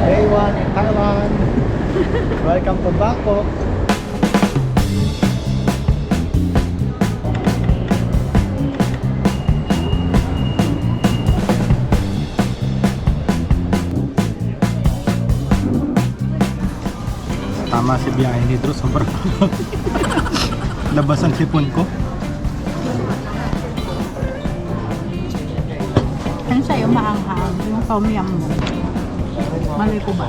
Day 1 in Thailand. Welcome to Bangkok. Tama si biyahe ni Drew, sobrang labas ang sipon ko. Ano sa'yo maanghang, yung tom yum mo. Malay ko ba?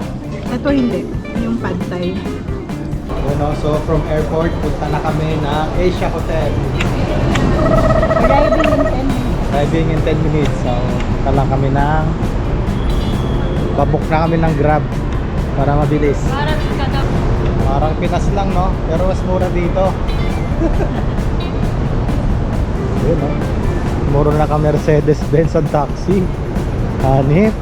Ito hindi, yung pad thai. Bueno, so from airport, punta na kami ng Asia Hotel. Arriving in 10 minutes. Driving in 10 minutes. So, punta lang kami ng babok na kami ng Grab para mabilis. Parang Pinas lang, no? Pero mas mura dito. Yun, no? Mura na ka Mercedes-Benz ang taxi. Hanip.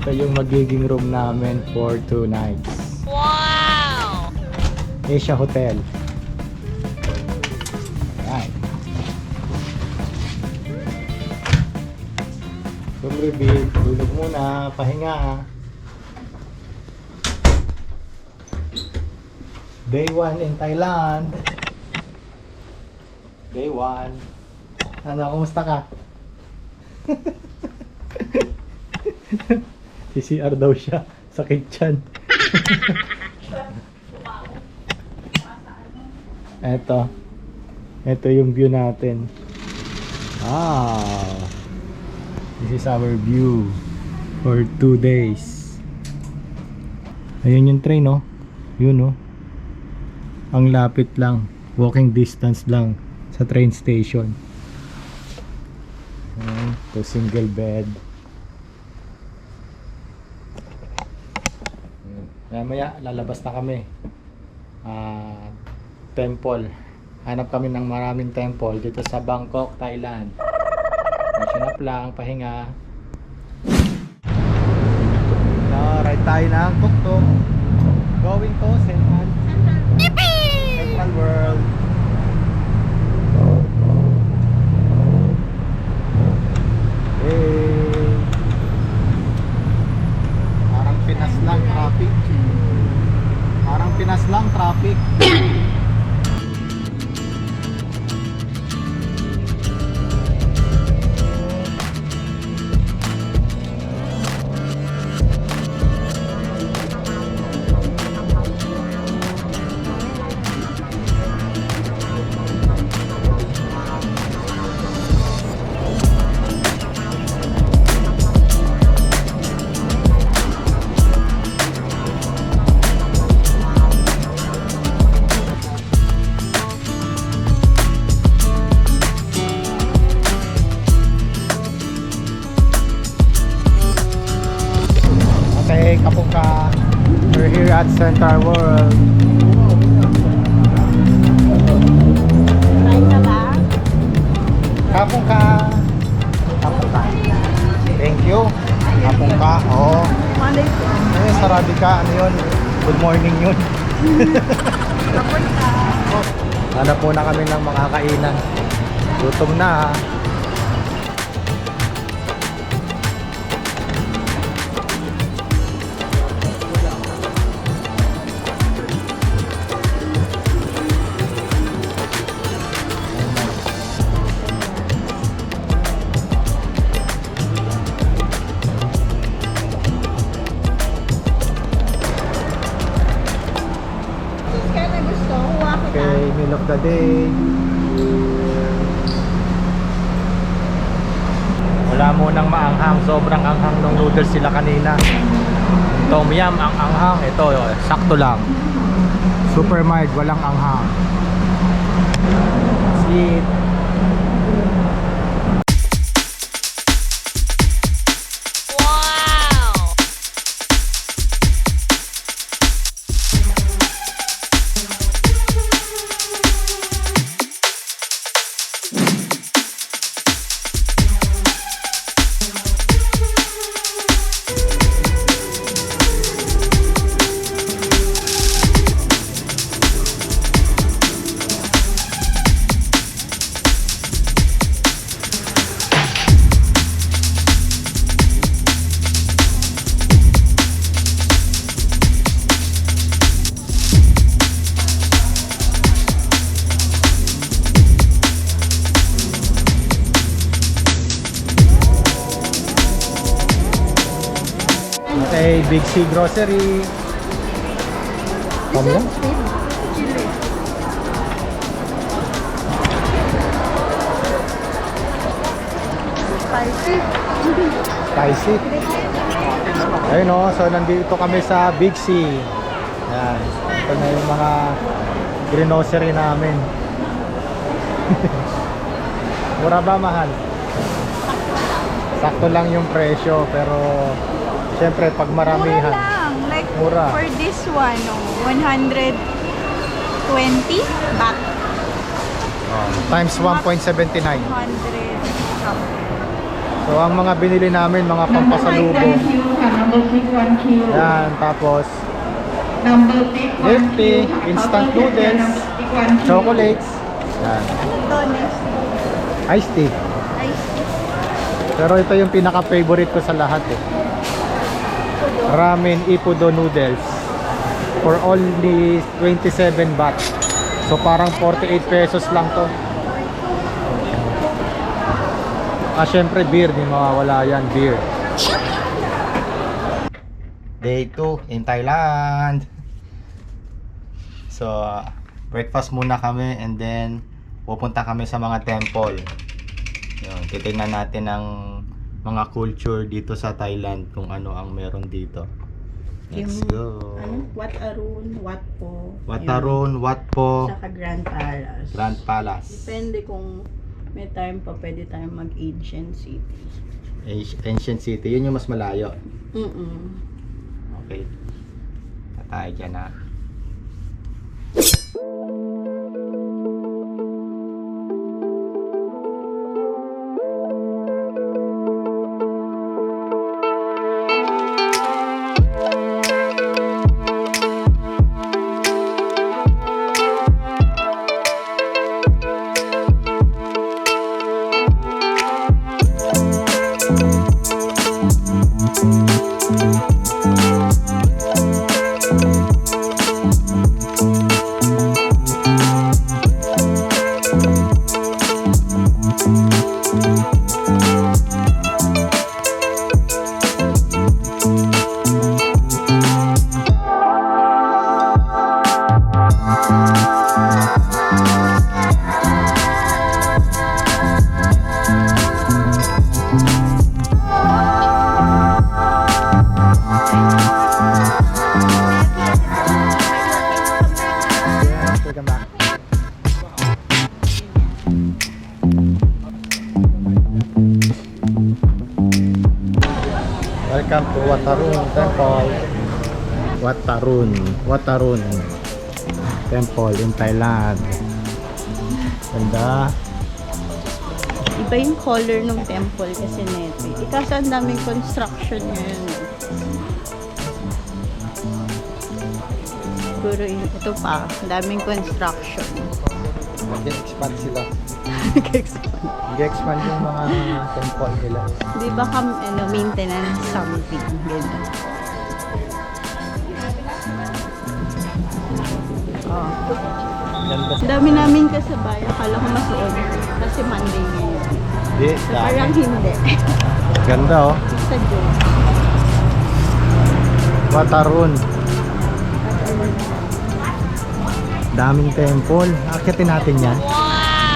Ito yung magiging room namin for 2 nights. Wow! Asia Hotel. Ayan. Room reveal. Tulog muna. Pahinga. Day 1 in Thailand. Day 1. Ano, kumusta ka? CCR daw siya. Sakit tiyan. Ito yung view natin. Ah, this is our view for 2 days. Ayun yung train, no? Yun, no? Ang lapit lang. Walking distance lang sa train station. Ito single bed. Maya lalabas na kami. Temple. Hanap kami ng maraming temple dito sa Bangkok, Thailand. Freshen up lang, pahinga. Ride tayo ng tuk-tuk. Going to Central World. Hey. Parang Pinas lang traffic. Parang Pinas lang traffic. Kapungka. We're here at Central World. Try na lang. Kapungka. Kapungka. Thank you. Kapungka. Oh. Malay ko. Sarabi ka. Ano yun? Good morning yun. Kapunta. Hanap muna kami ng makakainan. Gutom na. Kaya na gusto, kuha kita. Okay, meal of the day. Wala munang anghang. Sobrang anghang ng noodles sila kanina. Tom yum, ang anghang. Ito, sakto lang. Super mild, walang anghang. Sweet. Okay, Big C Grocery. Tom yum? Spicy. Ayun o, so nandito kami sa Big C. Yan. Ito na yung mga grocery namin. Mura ba, mahal? Sakto lang yung presyo, pero syempre pag maramihan. Mura lang. Like Mura. for this one, 120 baht. Times 1.79. 100 something. So ang mga binili namin, mga pampasalubong. Yan, tapos Nifty, instant noodles, chocolates. Yan. Ito, next. Iced tea. Pero ito yung pinaka-favorite ko sa lahat eh. Ramen Ippudo noodles for only 27 baht. So parang 48 pesos lang to. Syempre beer, di mawawala yan, beer. Day 2 in Thailand. So breakfast muna kami and then pupunta kami sa mga temple. Yun, titingnan natin ang mga culture dito sa Thailand, kung ano ang meron dito. Let's go. Wat Arun, Wat Po. Wat Arun, Wat Po, Saka Grand Palace. Grand Palace. Depende kung may time pa, pwede tayong mag-Ancient City. Ancient City, yun yung mas malayo. Okay. Tatay dyan na. Welcome to Wat Arun Temple. Wat Arun Temple in Thailand. Ganda. Iba yung color ng temple kasi neto. Kasi ang daming construction ngayon. Siguro ito pa, ang daming construction. Mag-expand sila. Nag-expand. Mag-expand yung mga temple nila. Di ba maintenance something. Ganun. Oh. Ganda. Ang dami namin kasabay. Akala ko masuon. Kasi Monday ngayon. Di, So, parang hindi. Ganda oh. Sa Diyos. Wat Arun. Daming temple. Akitin natin yan.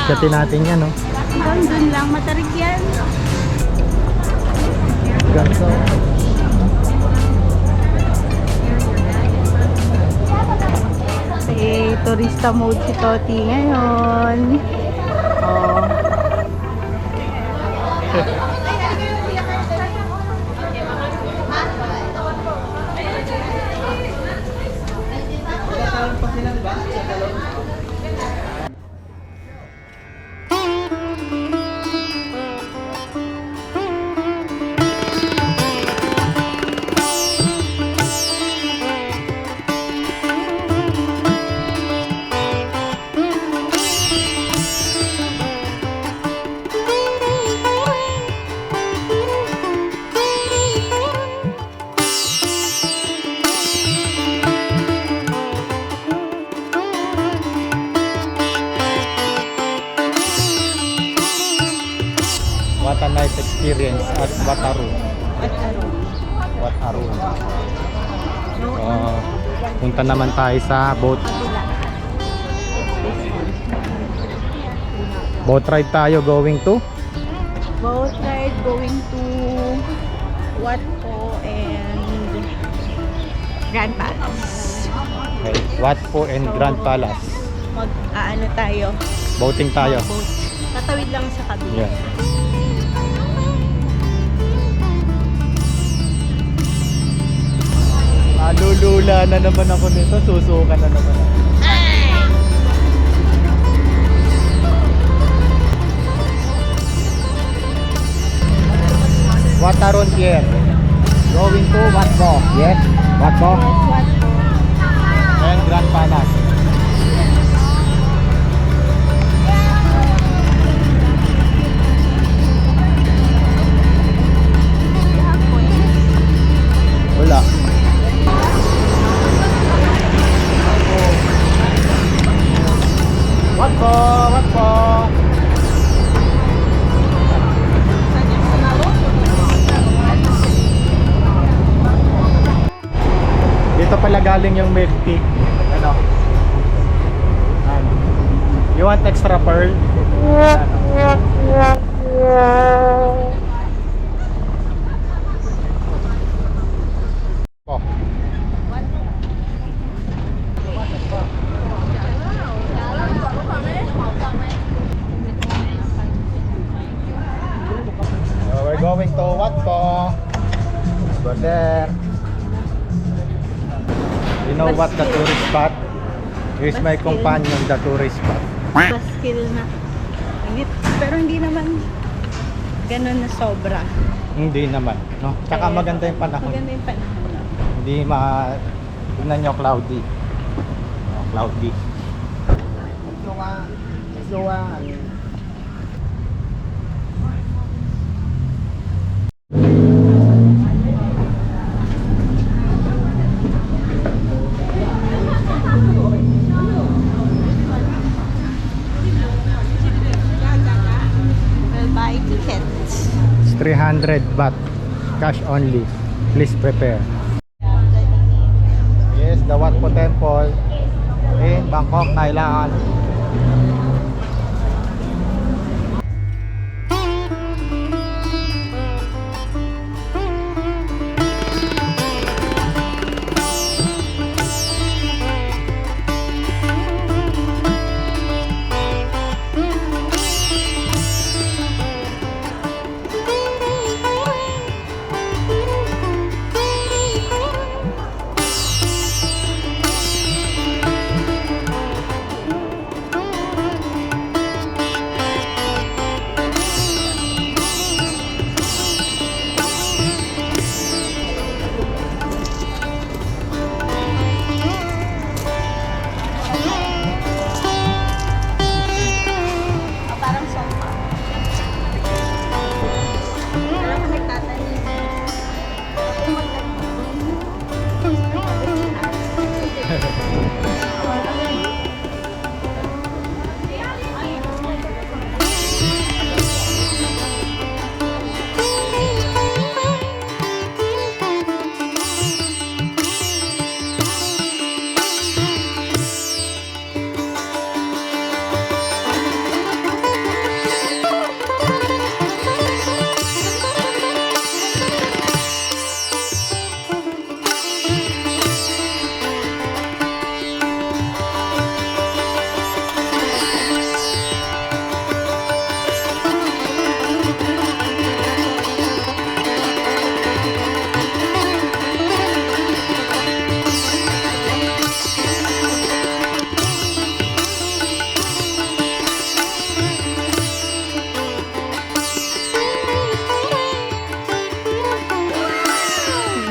Akitin natin yan oh. Hanggang dun lang, matarik yan. ganito. Turista mode si Toti ngayon. Oh. What a nice experience at Wataru. Wataru. Punta naman tayo sa boat ride tayo going to Boat ride going to Watpo and Grand Palace. okay. Watpo and Grand Palace. Ano tayo? Boating tayo. Boat. Tatawid lang sa kabila. Yeah. Malulula na naman ako nito, susuka na naman ako. Wataron Pier. Going to Watpo. Yes, Watpo. Watpo. And Grand Palace. Wala. Watpo, Watpo. Dito pala galing yung milk tea. Ano? Ano? You want extra pearl? Ano? Oh. So we're going to Watpo. Let's go there. You know what the tourist spot? Here's my companion, the tourist spot. Baskil na. Pero hindi naman ganun na sobra. Hindi naman, no? Tsaka maganda yung panahon. Maganda yung panahon. Hindi tignan nyo, cloudy. Oh, cloudy. We'll buy tickets. It's 300 baht. Cash only. Please prepare. Yes, the Wat Po Temple in Bangkok, Thailand.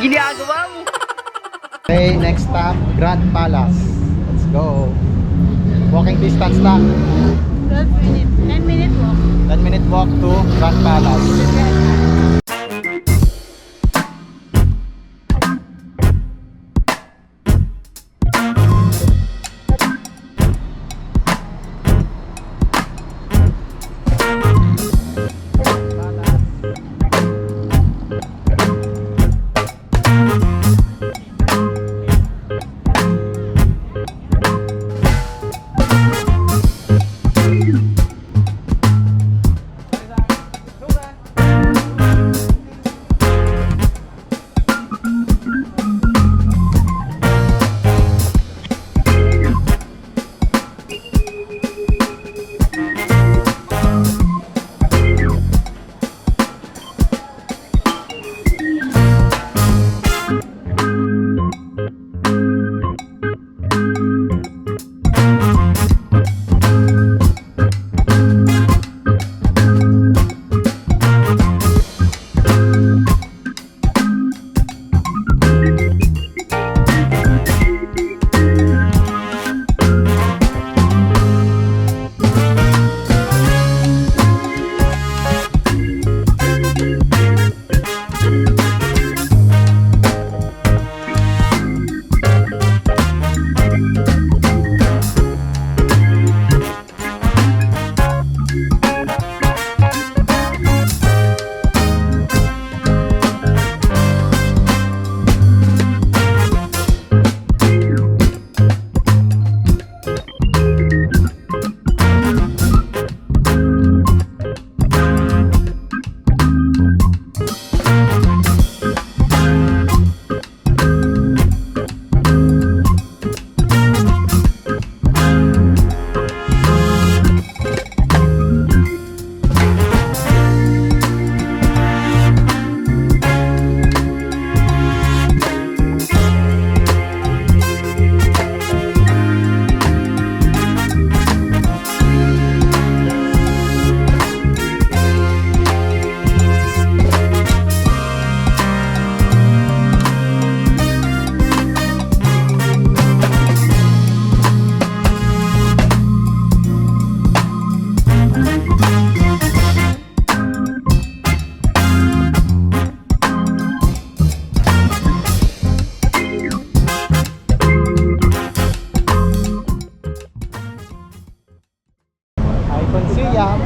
ginagawa mo? Okay, next stop, Grand Palace. Let's go. Walking distance lang. 12 minutes. 10-minute walk. 10-minute walk to Grand Palace. Icon Siam.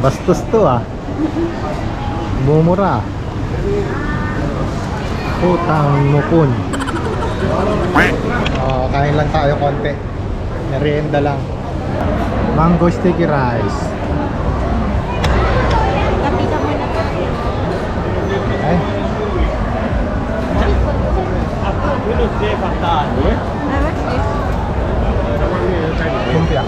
Bastos to ah. Bumura. Putang mukun. Kain lang tayo konti. Merienda lang. Mango sticky rice. Kapi ka muna. Ay, What's this? lumpia.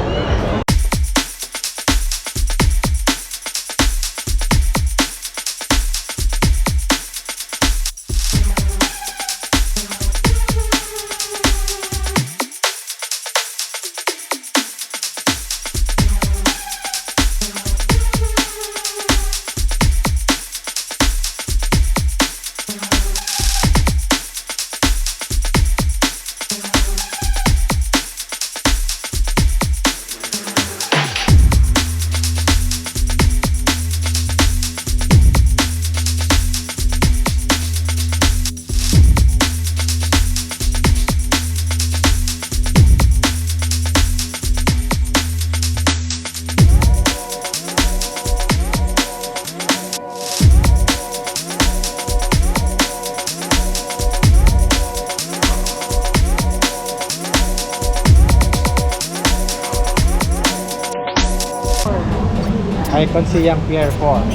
Icon Siam Pier 4.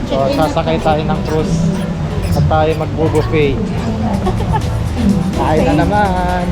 So sasakay tayo ng cruise at tayo magbo-buffet. Kain na naman.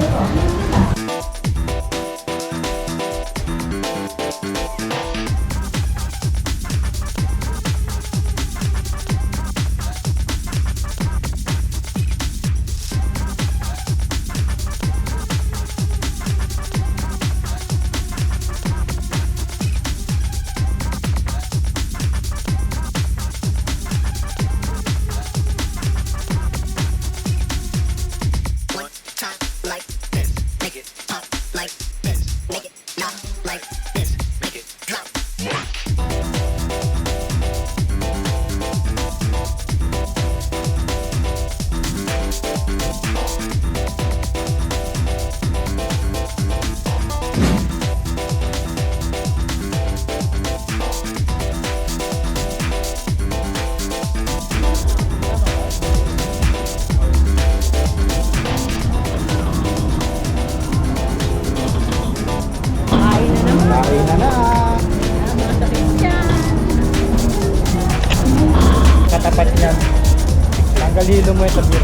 katapat niyan. Tanggal hilo mo ito, beer.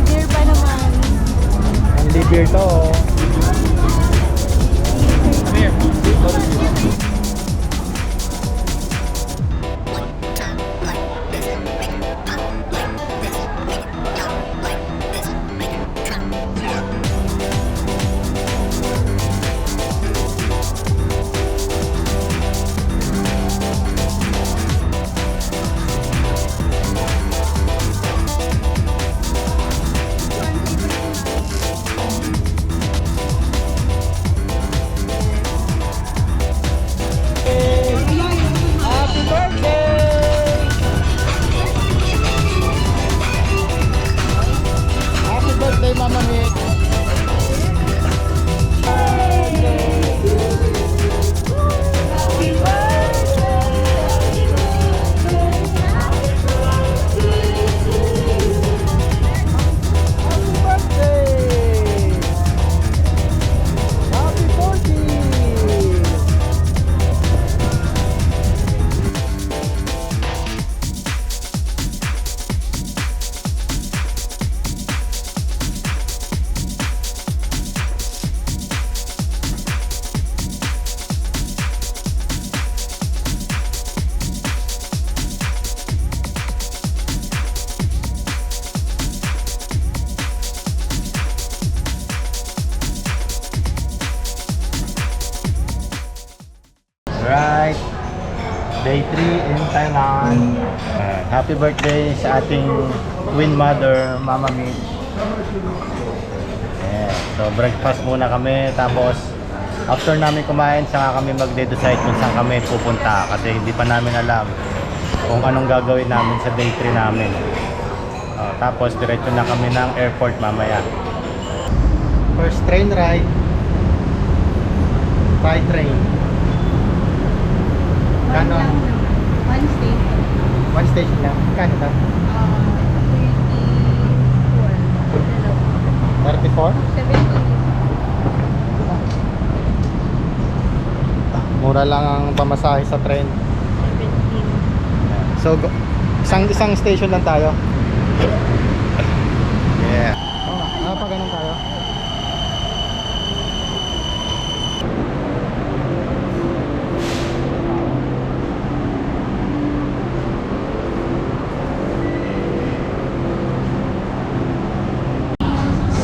Beer pa naman. Only beer to. Oh. Beer. Happy birthday! Happy birthday, Mama Mick! Happy birthday! Happy 40! Right. Day 3 in Thailand. Happy birthday sa ating twin mother, Mama Mitch. Yeah. So breakfast muna kami, tapos after namin kumain, saka kami mag-decide kung saan kami pupunta kasi hindi pa namin alam kung anong gagawin namin sa day 3 namin. Tapos diretso na kami ng airport mamaya. First train ride. By train. Kano? One station. One station lang. Kano ba? 34? 17. Mura lang ang pamasahe sa train. 17. So, isang station lang tayo. Yeah. Pa ganun tayo.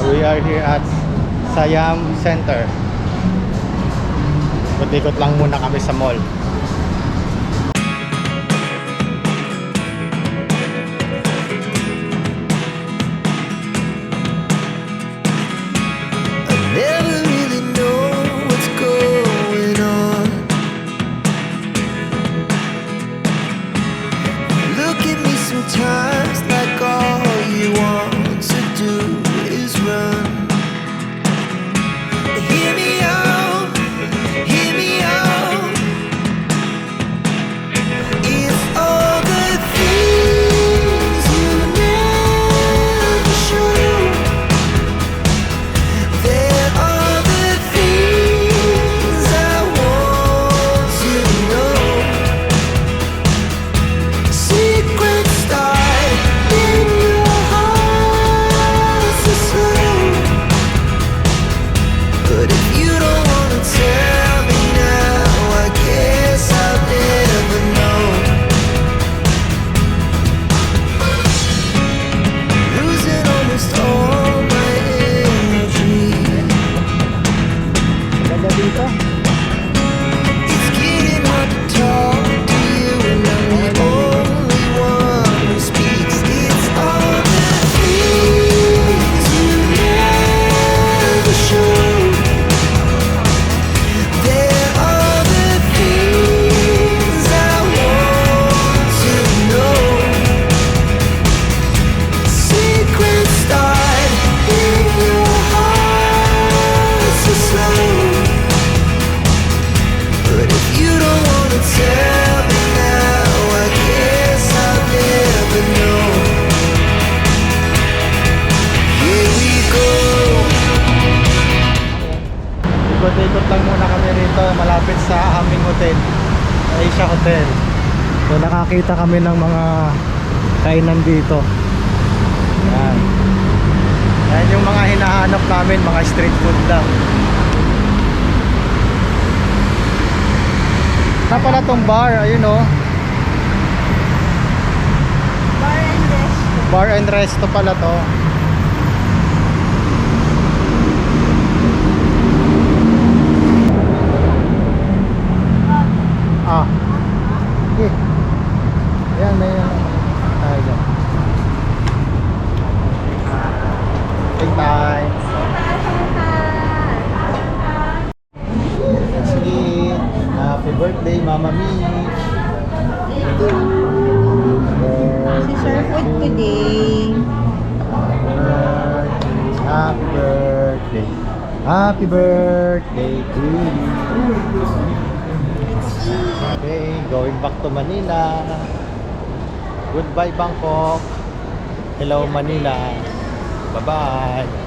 We are here at Siam Center. Ikot-ikot lang muna kami sa mall. Never really know what's going on. Look at me sometimes like all you want to do is run. Hear me out, hear me out. It's all the things you never show. There are the things I want to know. Secrets start in your heart so slow. But if you don't wanna tell me now, I guess I'll never know. Losing almost all my energy. Ganda dito. It's getting hard to talk to you, and I'm the only one who speaks. It's all the things you never show. There are the things I want to know. Secrets start in your heart so slow. But if you don't wanna tell me now, I guess I'll never know. Here we go. Ikot-ikot lang muna kami rito, malapit sa aming hotel, Asia Hotel. So nakakita kami ng mga kainan dito. Yan. Yan yung mga hinahanap namin, mga street food lang. Saan pala tong bar? Ayun oh. Bar and resto pala to. Ah. Eh. Yan, may tayo dyan. Take time. Sige. Happy birthday, Mama Mi. Si Sir Food today. Happy birthday. Happy birthday to you. Okay, going back to Manila. Goodbye Bangkok. Hello Manila. Bye-bye.